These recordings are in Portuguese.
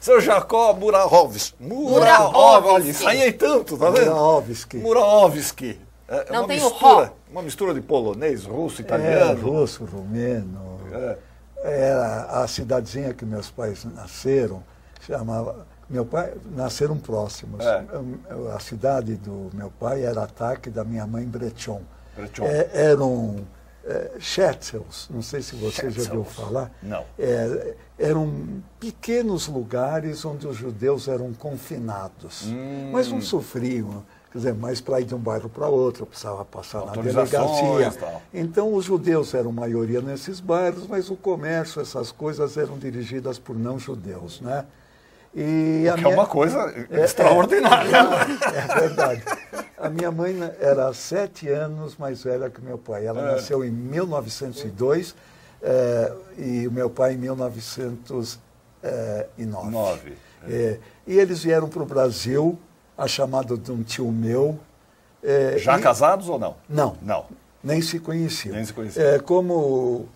Seu Jacó Murahovski. Olha, ensaiei tanto, tá vendo? Murahovski. Não tem o Ró. Uma mistura de polonês, russo, italiano. Russo, romeno. Era a cidadezinha que meus pais nasceram, chamava... Meu pai, nasceram próximos. A cidade do meu pai era Ataque, da minha mãe Brechon. Eram Shetzels, não sei se você já ouviu falar. Não. Eram pequenos lugares onde os judeus eram confinados, mas não sofriam. Quer dizer, mas para ir de um bairro para outro, precisava passar na delegacia. Então, os judeus eram maioria nesses bairros, mas o comércio, essas coisas eram dirigidas por não-judeus, né? E é uma coisa extraordinária. É verdade. A minha mãe era 7 anos mais velha que meu pai. Ela nasceu em 1902 e o meu pai em 1909. E eles vieram para o Brasil, a chamada de um tio meu. Já casados ou não? Não. Não. Nem se conheciam. Nem se conheciam. Como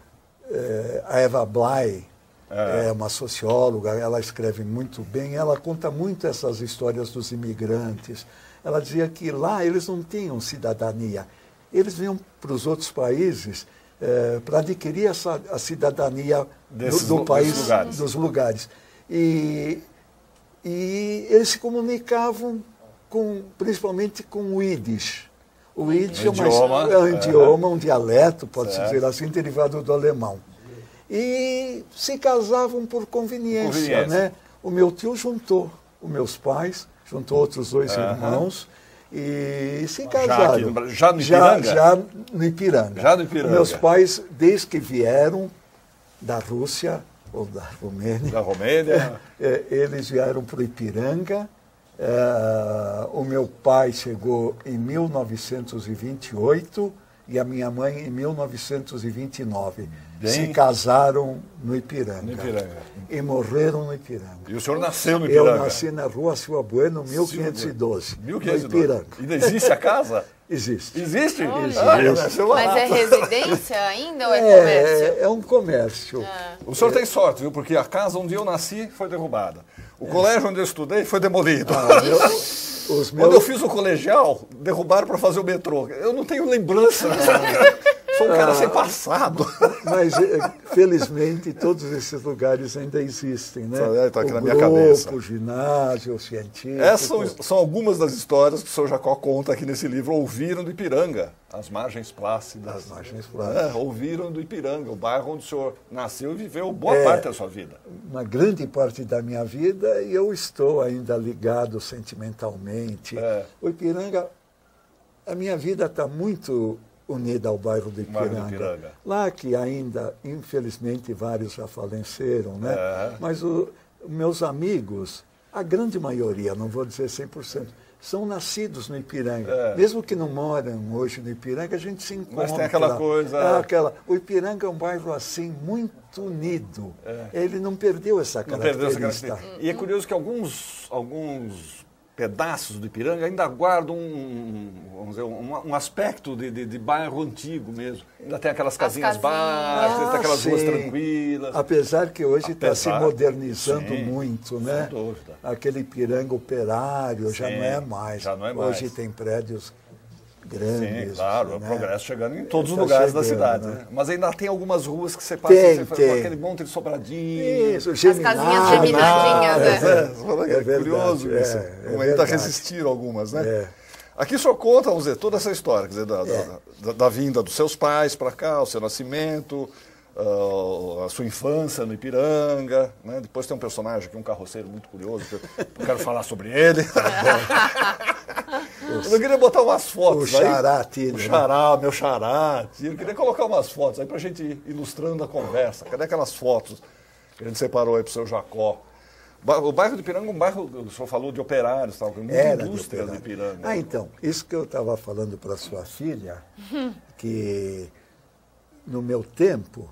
a Eva Bly é uma socióloga, ela escreve muito bem, ela conta muito essas histórias dos imigrantes. Ela dizia que lá eles não tinham cidadania. Eles vinham para os outros países para adquirir a cidadania do país, dos lugares. E eles se comunicavam principalmente com o Yiddish. O Yiddish é um idioma, um dialeto, pode-se dizer assim, derivado do alemão. E se casavam por conveniência, né? O meu tio juntou os meus pais, juntou outros 2 irmãos e se casaram. Já no Ipiranga? Já no Ipiranga. Já no Ipiranga. Meus pais, desde que vieram da Rússia, ou da Romênia. Da Romênia. Eles vieram para o Ipiranga. O meu pai chegou em 1928 e a minha mãe em 1929. Se casaram no Ipiranga. E morreram no Ipiranga. E o senhor nasceu no Ipiranga? Eu nasci na rua Silva Bueno, 1512. 1512. No Ipiranga. Ainda existe a casa? Existe. Existe? Existe. Mas é residência ainda ou é comércio? É um comércio. O senhor tem sorte, viu? Porque a casa onde eu nasci foi derrubada. O colégio onde eu estudei foi demolido. Quando eu fiz o colegial, derrubaram para fazer o metrô. Eu não tenho lembrança. Sou um cara sem passado. Mas, felizmente, todos esses lugares ainda existem, né? Está aqui na minha cabeça. O ginásio, o científico. Essas são algumas das histórias que o senhor Jacó conta aqui nesse livro. Ouviram do Ipiranga, as margens plácidas. As margens plácidas. Ouviram do Ipiranga, o bairro onde o senhor nasceu e viveu boa parte da sua vida. Uma grande parte da minha vida, e eu estou ainda ligado sentimentalmente. O Ipiranga, a minha vida está muito unida ao bairro do Ipiranga. Lá que ainda, infelizmente, vários já faleceram, né? Mas meus amigos, a grande maioria, não vou dizer 100%, são nascidos no Ipiranga. Mesmo que não moram hoje no Ipiranga, a gente se encontra. Mas tem aquela coisa... O Ipiranga é um bairro assim, muito unido. Ele não perdeu essa característica. E é curioso que alguns pedaços do Ipiranga ainda guardam vamos dizer, um aspecto de bairro antigo mesmo. Ainda tem aquelas casinhas baixas, tem aquelas ruas tranquilas. Apesar que hoje está se modernizando muito, né? Sem dúvida. Aquele Ipiranga operário já não é mais. Já não é mais. Hoje tem prédios grandes. Sim, claro, né? o progresso chegando em todos os lugares da cidade. Né? Mas ainda tem algumas ruas que você passa com aquele monte de sobradinho. Isso, as casinhas geminadinhas. É curioso isso. Ainda resistiram algumas, né? Aqui o senhor conta, vamos dizer, toda essa história, quer dizer, da vinda dos seus pais para cá, o seu nascimento, a sua infância no Ipiranga, né? Depois tem um personagem aqui, um carroceiro muito curioso, que eu quero falar sobre ele. Eu queria botar umas fotos. O Xará, Tílio. O Xará, meu Xará, Tílio. Eu queria colocar umas fotos aí pra gente ir ilustrando a conversa. Cadê aquelas fotos que a gente separou aí pro seu Jacó? O bairro de Ipiranga é um bairro, o senhor falou de operários, tal, com muita indústria de Ipiranga. Então, isso que eu estava falando para sua filha, que no meu tempo,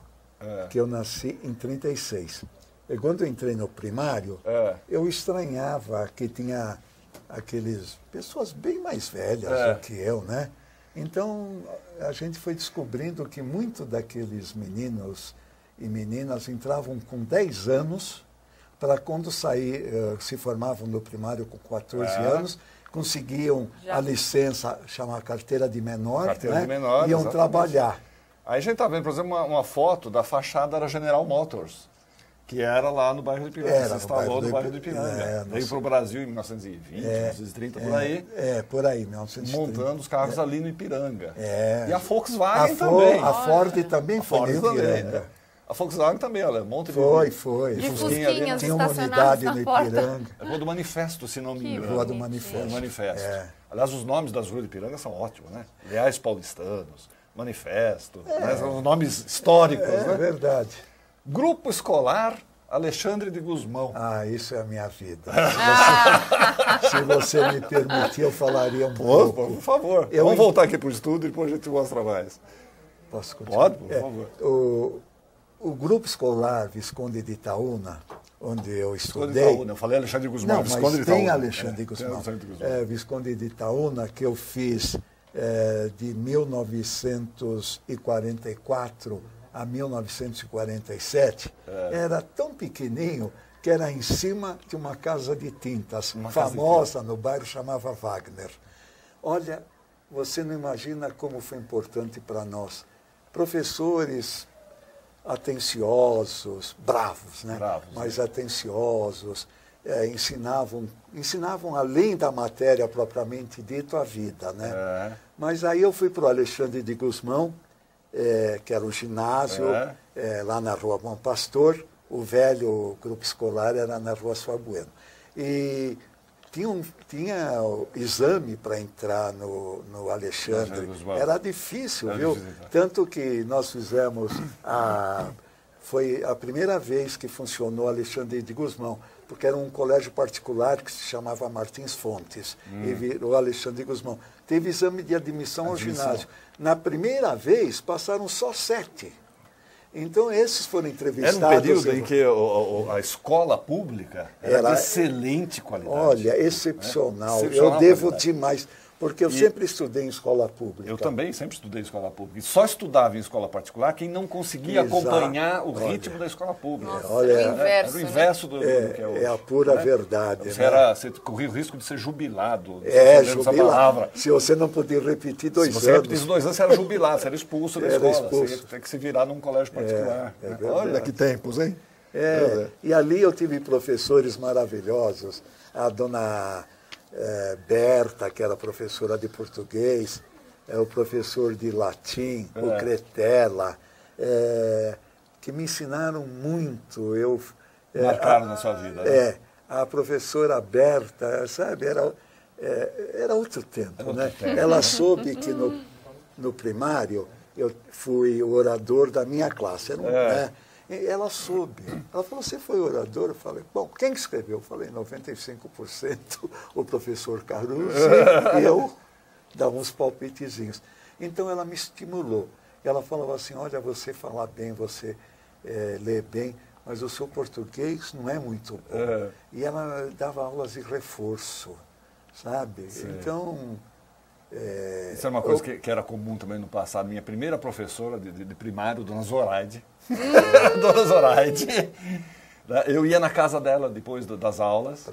que eu nasci em 36, e quando eu entrei no primário, eu estranhava que tinha aqueles pessoas bem mais velhas do que eu, né? Então, a gente foi descobrindo que muito daqueles meninos e meninas entravam com 10 anos para quando se formavam no primário com 14 anos, conseguiam a licença, chama carteira de menor, carteira de menor, iam exatamente. trabalhar. Aí a gente está vendo, por exemplo, uma foto da fachada da General Motors, que era lá no bairro do Ipiranga, se instalou no bairro do Ipiranga. Veio para o Brasil em 1920, 1930, por aí. Por aí, 1930. Montando os carros ali no Ipiranga. É. E a Volkswagen também. A Ford também foi no Ipiranga. A Volkswagen também, olha, monte de... Foi. E Fusquinhas tinha uma unidade no Ipiranga. É a Rua do Manifesto, se não me engano. Rua do Manifesto. Rua do Manifesto. Aliás, os nomes das ruas do Ipiranga são ótimos, né? Leais Paulistanos, Manifesto, né? São os nomes históricos, né? É verdade. Grupo Escolar Alexandre de Gusmão. Isso é a minha vida. Se você me permitir, eu falaria um pouco. Por favor. Vamos voltar aqui para o estúdio e depois a gente mostra mais. Posso continuar? Pode, por favor. O Grupo Escolar Visconde de Itaúna, onde eu estudei... Eu falei Alexandre de Gusmão. Não, Visconde mas de tem Itaúna. Alexandre de Gusmão. Visconde de Itaúna, que eu fiz de 1944 a 1947, era tão pequenininho que era em cima de uma casa de tintas, famosa no bairro, chamava Wagner. Olha, você não imagina como foi importante para nós. Professores atenciosos, bravos, né? Mas atenciosos, ensinavam além da matéria propriamente dito a vida, né? Mas aí eu fui para o Alexandre de Gusmão, que era o ginásio, lá na Rua Bom Pastor. O velho grupo escolar era na Rua Soa Bueno. E tinha o exame para entrar no Alexandre. Era difícil, viu? Tanto que nós fizemos foi a primeira vez que funcionou Alexandre de Gusmão, porque era um colégio particular que se chamava Martins Fontes, e virou Alexandre de Gusmão. Teve exame de admissão ao ginásio. Na primeira vez, passaram só 7. Então, esses foram entrevistados... Era um período em que a escola pública era de excelente qualidade. Olha, excepcional. Eu devo demais, porque eu sempre estudei em escola pública. Eu também sempre estudei em escola pública. E só estudava em escola particular quem não conseguia acompanhar o ritmo da escola pública. Nossa, era o inverso do que é hoje. É a pura verdade. Você corria o risco de ser jubilado. Jubilado. Se você não podia repetir 2 anos. Se você repetisse 2 anos, você era jubilado, você era expulso da escola. Você ia ter que se virar num colégio particular. Olha que tempos, hein? E ali eu tive professores maravilhosos. A dona Berta, que era professora de português, o professor de latim, o Cretella, que me ensinaram muito. Marcaram na sua vida, né? A professora Berta, sabe, era outro tempo, né? Ela soube que no primário eu fui o orador da minha classe. Ela soube. Ela falou, você foi orador? Eu falei, bom, quem escreveu? Eu falei, 95% o professor Caruso e eu dava uns palpitezinhos. Então ela me estimulou. Ela falava assim, olha, você fala bem, você lê bem, mas o seu português não é muito bom. E ela dava aulas de reforço, sabe? Sim. Então... Isso é uma coisa que era comum também no passado. Minha primeira professora de primário, Dona Zoraide. Dona Zoraide. Eu ia na casa dela depois das aulas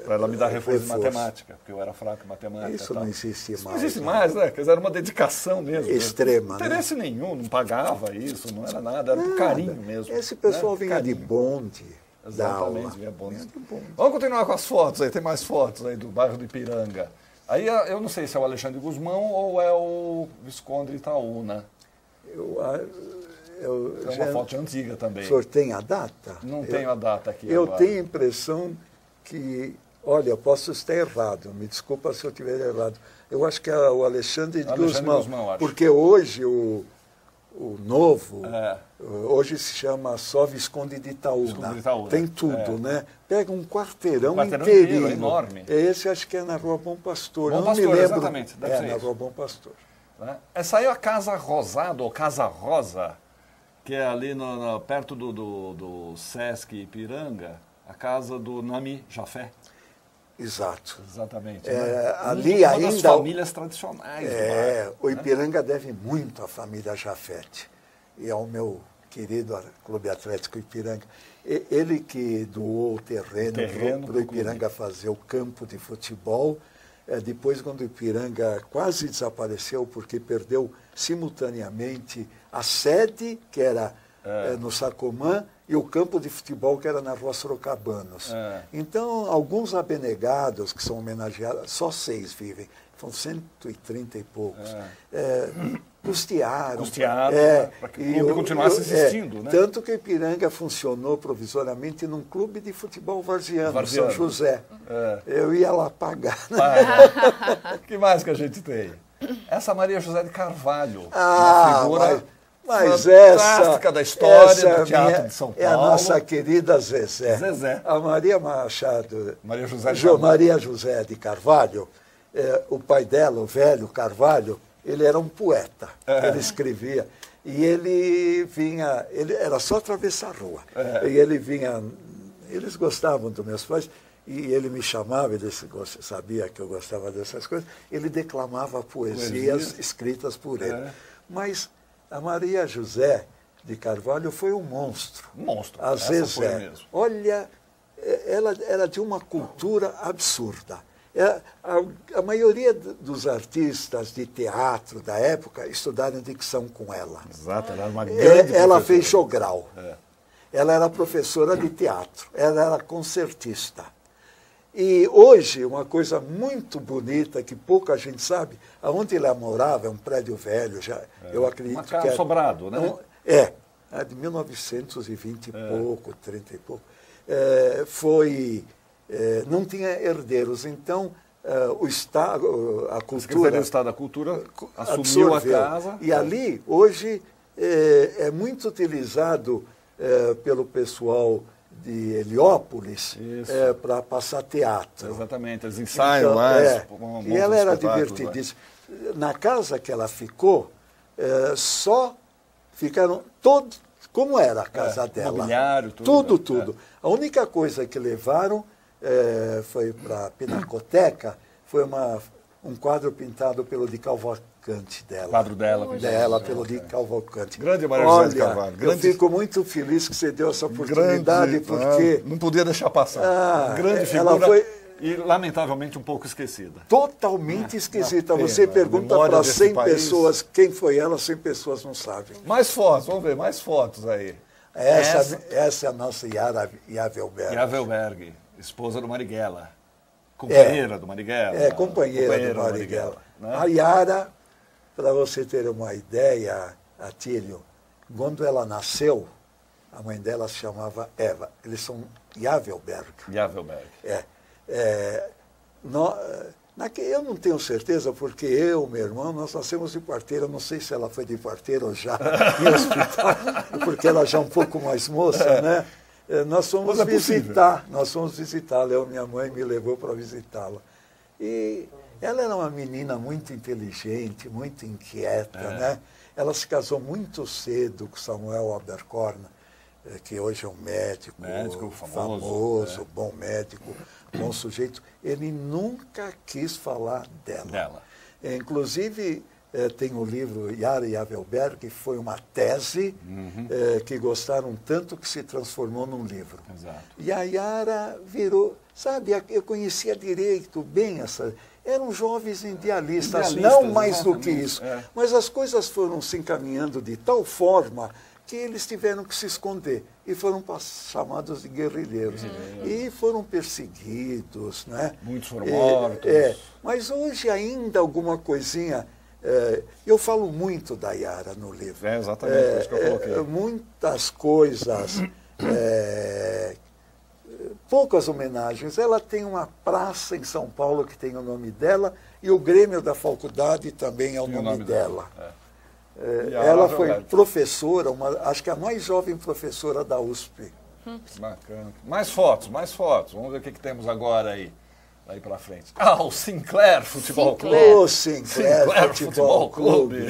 para ela me dar reforço de matemática, porque eu era fraco em matemática. Isso não existe mais. Não existe mais, né? Quer dizer, era uma dedicação mesmo. Extrema. Não interesse nenhum, não pagava isso, não era nada, era por carinho mesmo. Esse pessoal vinha de bonde. Exatamente, vinha bonde. Vamos continuar com as fotos aí, tem mais fotos aí do bairro do Ipiranga. Aí eu não sei se é o Alexandre de Gusmão ou é o Visconde de Itaúna. É uma foto antiga também. O senhor tem a data? Não tenho a data aqui. Eu tenho a impressão que... Olha, eu posso estar errado, me desculpa se eu estiver errado. Eu acho que é o Alexandre de Gusmão, porque hoje o novo, hoje se chama só Visconde de Itaúna. Tem tudo, né? Pega um quarteirão inteirinho. Enorme. Esse acho que é na Rua Bom Pastor. Bom eu não Pastor, me lembro. Exatamente. Deve ser na Rua Bom Pastor. Essa aí é a Casa Rosada, ou Casa Rosa, que é ali perto do Sesc Ipiranga, a casa do Nami Jafé. Exato. Exatamente. Ali uma ainda das famílias tradicionais do bairro, o Ipiranga deve muito à família Jafete e ao meu querido Clube Atlético Ipiranga, ele que doou o terreno para o Ipiranga fazer o campo de futebol. Depois, quando o Ipiranga quase desapareceu, porque perdeu simultaneamente a sede, que era no Sacomã, e o campo de futebol, que era na Rua Sorocabanos. Então, alguns abnegados que são homenageados, só 6 vivem, são 130 e poucos. Custearam para que o clube continuasse existindo. Né? Tanto que o Ipiranga funcionou provisoriamente num clube de futebol varziano, São José. Eu ia lá pagar. O que mais que a gente tem? Essa Maria José de Carvalho, uma figura mas fantástica da história do Teatro de São Paulo. É a nossa querida Zezé. A Maria Machado, Maria José de Carvalho, o pai dela, o velho Carvalho, ele era um poeta, ele escrevia. E ele vinha, era só atravessar a rua. E ele vinha, eles gostavam dos meus pais, e ele me chamava, ele sabia que eu gostava dessas coisas, ele declamava poesias escritas por ele. Mas a Maria José de Carvalho foi um monstro. A Zezé. Olha, ela era de uma cultura absurda. A maioria dos artistas de teatro da época estudaram dicção com ela. Exato, ela era uma grande Ela fez jogral. Ela era professora de teatro. Ela era concertista. E hoje, uma coisa muito bonita, que pouca gente sabe, aonde ela morava, é um prédio velho, eu acredito uma casa sobrado, né? É de 1920 e pouco, 30 e pouco. Não tinha herdeiros, então o Estado, a cultura... A Secretaria do Estado da Cultura assumiu a casa. E ali, hoje, é muito utilizado pelo pessoal de Heliópolis para passar teatro. Exatamente, eles ensaiam então, lá. E ela era divertidíssima. Na casa que ela ficou, só ficaram todos, como era a casa dela. Mobiliário, tudo. A única coisa que levaram foi para a Pinacoteca, foi um quadro pintado pelo Di Cavalcanti dela. O quadro dela. Pelo Di Cavalcanti. Grande Maria José de Carvalho. Eu fico muito feliz que você deu essa oportunidade, porque... Não podia deixar passar. Grande figura. Ela foi... E, lamentavelmente, um pouco esquecida. Totalmente esquecida. Você pergunta para 100 pessoas quem foi ela, 100 pessoas não sabem. Mais fotos, vamos ver, mais fotos aí. Essa é a nossa Yara Yavelberg. Yavelberg, esposa do Marighella. Companheira do Marighella. Companheira do Marighella. Né? A Yara, para você ter uma ideia, Atílio, quando ela nasceu, a mãe dela se chamava Eva. Eles são Yavelberg. Eu não tenho certeza, porque meu irmão, nós nascemos de parteira, não sei se ela foi de parteira ou já em hospital, porque ela já é um pouco mais moça, né? Nós fomos visitá-la, minha mãe me levou para visitá-la. E ela era uma menina muito inteligente, muito inquieta, né? Ela se casou muito cedo com Samuel Abercorn, que hoje é um médico famoso, bom médico, bom sujeito. Ele nunca quis falar dela. Inclusive, tem o livro Yara Yavelberg, que foi uma tese que gostaram tanto que se transformou num livro. Exato. E a Yara virou, sabe, eu conhecia direito bem essa... Eram jovens idealistas, não mais do que isso. Mas as coisas foram se encaminhando de tal forma que eles tiveram que se esconder e foram chamados de guerrilheiros. E foram perseguidos, né? Muitos foram mortos. Mas hoje ainda alguma coisinha... eu falo muito da Yara no livro. Exatamente, isso que eu coloquei. Muitas coisas, poucas homenagens. Ela tem uma praça em São Paulo que tem o nome dela e o Grêmio da Faculdade também é o nome dela. Ela foi professora, acho que a mais jovem professora da USP. Bacana. Mais fotos. Vamos ver o que temos agora aí. Daí pra frente. O Sinclair Futebol Clube. O Sinclair Futebol Clube.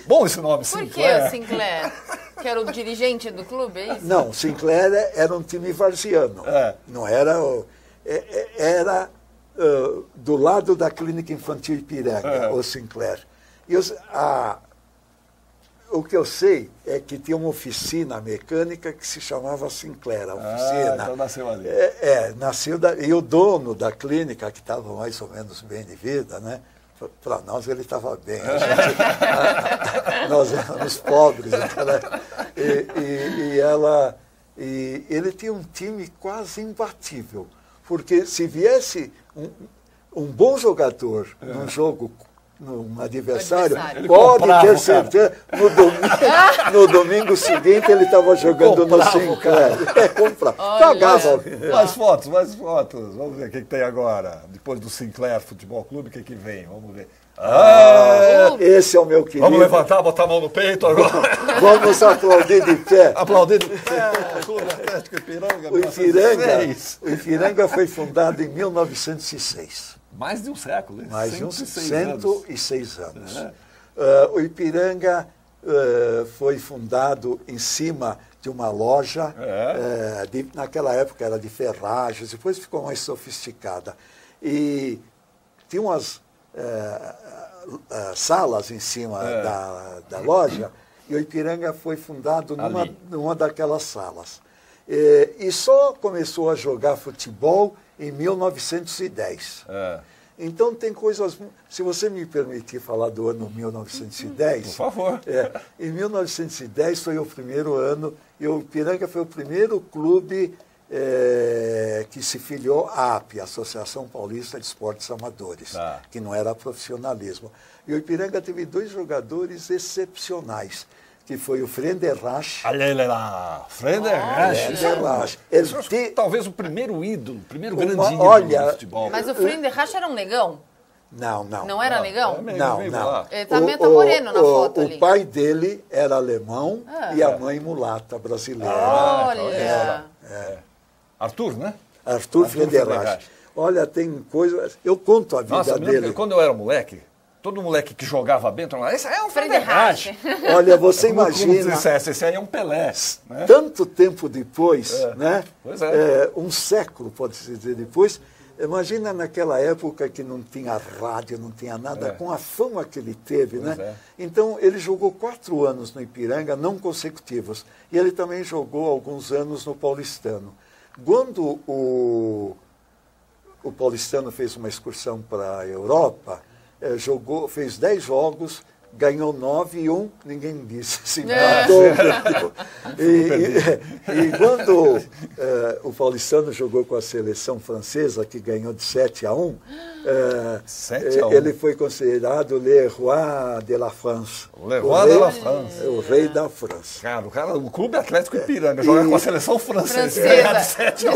Bom esse nome, Sinclair. Por que o Sinclair? Que era o dirigente do clube, é isso? Não, Sinclair era um time varziano. Não era... Era do lado da Clínica Infantil Ipiranga, o Sinclair. E o que eu sei é que tinha uma oficina mecânica que se chamava Sinclair, a oficina. Então nasceu ali. Nasceu e o dono da clínica, que estava mais ou menos bem de vida, né? Para nós ele estava bem. Nós éramos pobres. E ele tinha um time quase imbatível. Porque se viesse um bom jogador num jogo, num adversário, pode ter certeza, no domingo seguinte ele estava jogando no Sinclair. Pagava. Mais fotos. Vamos ver o que tem agora. Depois do Sinclair Futebol Clube, o que vem? Vamos ver. Esse é o meu querido. Vamos levantar, botar a mão no peito agora. Vamos aplaudir de pé. Aplaudir de pé. Clube Atlético Ipiranga, o Ipiranga foi fundado em 1906. Mais de um século, hein? Mais de 106 anos. O Ipiranga foi fundado em cima de uma loja, naquela época era de ferragens, depois ficou mais sofisticada. E tinha umas salas em cima da loja, e o Ipiranga foi fundado numa daquelas salas. E só começou a jogar futebol em 1910. Então tem coisas... Se você me permitir falar do ano 1910... Por favor. Em 1910 foi o primeiro ano, e o Ipiranga foi o primeiro clube que se filiou à APE, Associação Paulista de Esportes Amadores, que não era profissionalismo. E o Ipiranga teve 2 jogadores excepcionais, que foi o Frenderrasch. Frenderrasch. Talvez o primeiro ídolo, o primeiro grande ídolo do futebol. Mas o Frenderrasch era um negão? Não. Não era negão? Não. Ele também está moreno na foto ali. O pai dele era alemão e a mãe mulata brasileira. Olha! Arthur, né? Arthur Frenderrasch. Olha, tem coisas... Eu conto a vida dele. Quando eu era moleque, todo moleque que jogava bem, esse é um Frenderrasch. Olha, você imagina... Esse aí é um Pelé. Né? Tanto tempo depois, né? Pois é. Um século, pode-se dizer, depois. Imagina naquela época que não tinha rádio, não tinha nada, com a fama que ele teve, né? Então, ele jogou 4 anos no Ipiranga, não consecutivos. E ele também jogou alguns anos no Paulistano. Quando o Paulistano fez uma excursão para a Europa, fez 10 jogos, ganhou 9 e 1, ninguém disse, se matou. E quando o Paulistano jogou com a seleção francesa, que ganhou de 7-1, ele foi considerado Le Roi de la France. Le Roi de la France. O rei da França. Cara, o Clube Atlético Ipiranga joga com a seleção francesa. De 7-1.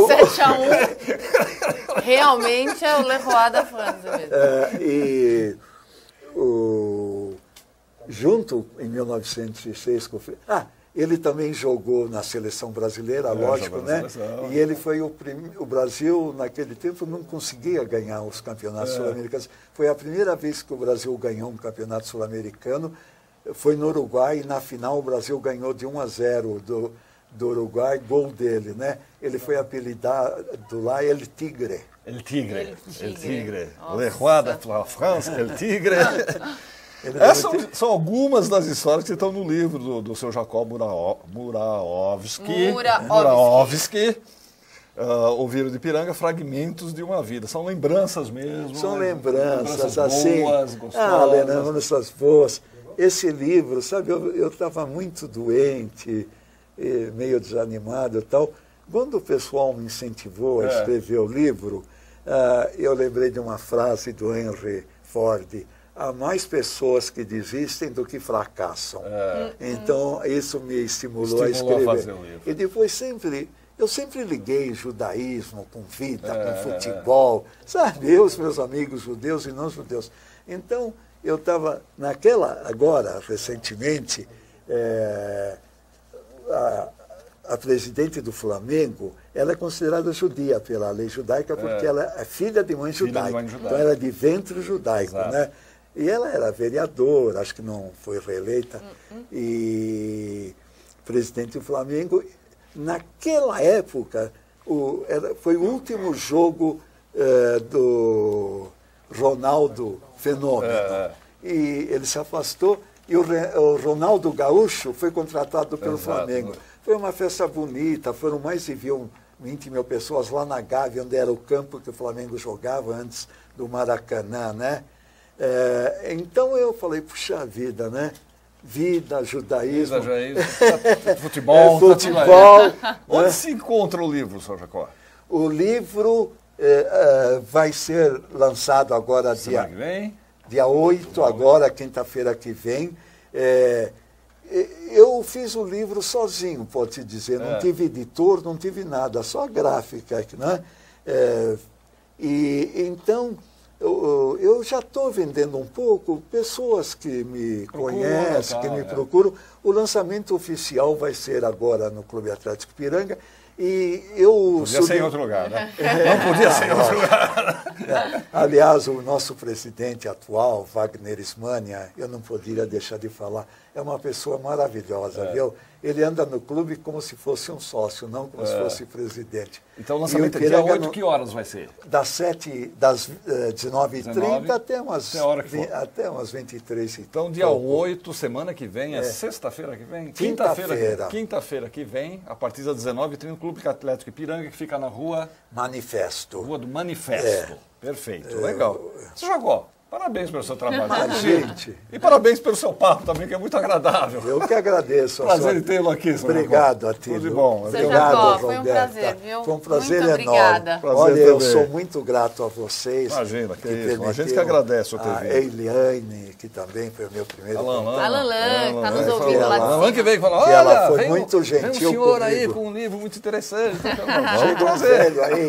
Realmente é o Le Roi da França mesmo. Junto em 1906 com ele também jogou na seleção brasileira, lógico, né? E ele foi o Brasil, naquele tempo, não conseguia ganhar os campeonatos sul-americanos. Foi a primeira vez que o Brasil ganhou um campeonato sul-americano, foi no Uruguai, e na final o Brasil ganhou de 1-0 do Uruguai, gol dele, né? Ele foi apelidado lá El Tigre. El Tigre. Le Roi da France, El Tigre. Essas são algumas das histórias que estão no livro do seu Jacob Murawski. O Vírus de Ipiranga, Fragmentos de uma Vida. São lembranças mesmo. São lembranças assim. Boas, gostosas. Lembranças boas. Esse livro, sabe, eu estava muito doente, meio desanimado e tal. Quando o pessoal me incentivou a escrever o livro, eu lembrei de uma frase do Henry Ford: há mais pessoas que desistem do que fracassam. Então, isso me estimulou a escrever. A fazer o livro. E depois eu sempre liguei judaísmo com vida, com futebol, sabe? Eu, os meus amigos judeus e não judeus. Então, eu estava agora, recentemente, a presidente do Flamengo, ela é considerada judia pela lei judaica, porque ela é filha de mãe judaica. Então, ela é de ventre judaico, né? E ela era vereadora, acho que não foi reeleita, e presidente do Flamengo. Naquela época, foi o último jogo do Ronaldo Fenômeno. E ele se afastou, E o Ronaldo Gaúcho foi contratado pelo Flamengo. Foi uma festa bonita, foram mais de 20 mil pessoas lá na Gávea, onde era o campo que o Flamengo jogava antes do Maracanã, né? Então eu falei, puxa vida, né? Vida, judaísmo. Futebol. Futebol. Onde se encontra o livro, Sr. Jacó? O livro vai ser lançado agora dia 8, agora, quinta-feira que vem. Eu fiz o livro sozinho, pode-se dizer. Não tive editor, não tive nada, só a gráfica, né? E então, eu já estou vendendo um pouco, pessoas que me conhecem, que me procuram. O lançamento oficial vai ser agora no Clube Atlético Ipiranga. E eu podia ser em outro lugar, né? Não podia ser em outro lugar. Aliás, o nosso presidente atual, Wagner Ismania, eu não poderia deixar de falar, é uma pessoa maravilhosa, viu? Ele anda no clube como se fosse um sócio, não como se fosse presidente. Então o lançamento é dia 8, que horas vai ser? Das 19h30 até umas 23h. Então dia 8, semana que vem, sexta-feira que vem? Quinta-feira que vem, a partir das 19h30, no Clube Atlético Ipiranga, que fica na rua... Manifesto. Rua do Manifesto. Perfeito, legal. Sr. Jacó, parabéns pelo seu trabalho. Gente. E parabéns pelo seu papo também, que é muito agradável. Eu que agradeço. Prazer em tê-lo aqui, Sr. Obrigado a ti. Tudo de bom. Obrigado, foi um prazer, viu? Foi um prazer muito enorme. Obrigada. Olha, eu sou muito grato a vocês. Imagina, que isso. A gente que agradece o a Eliane, que também foi o meu primeiro contato. Alain, está nos ouvindo lá de cima. Alain que veio falar, olha, ela foi muito gentil vem um senhor comigo. aí com um livro muito interessante. Chega um velho aí.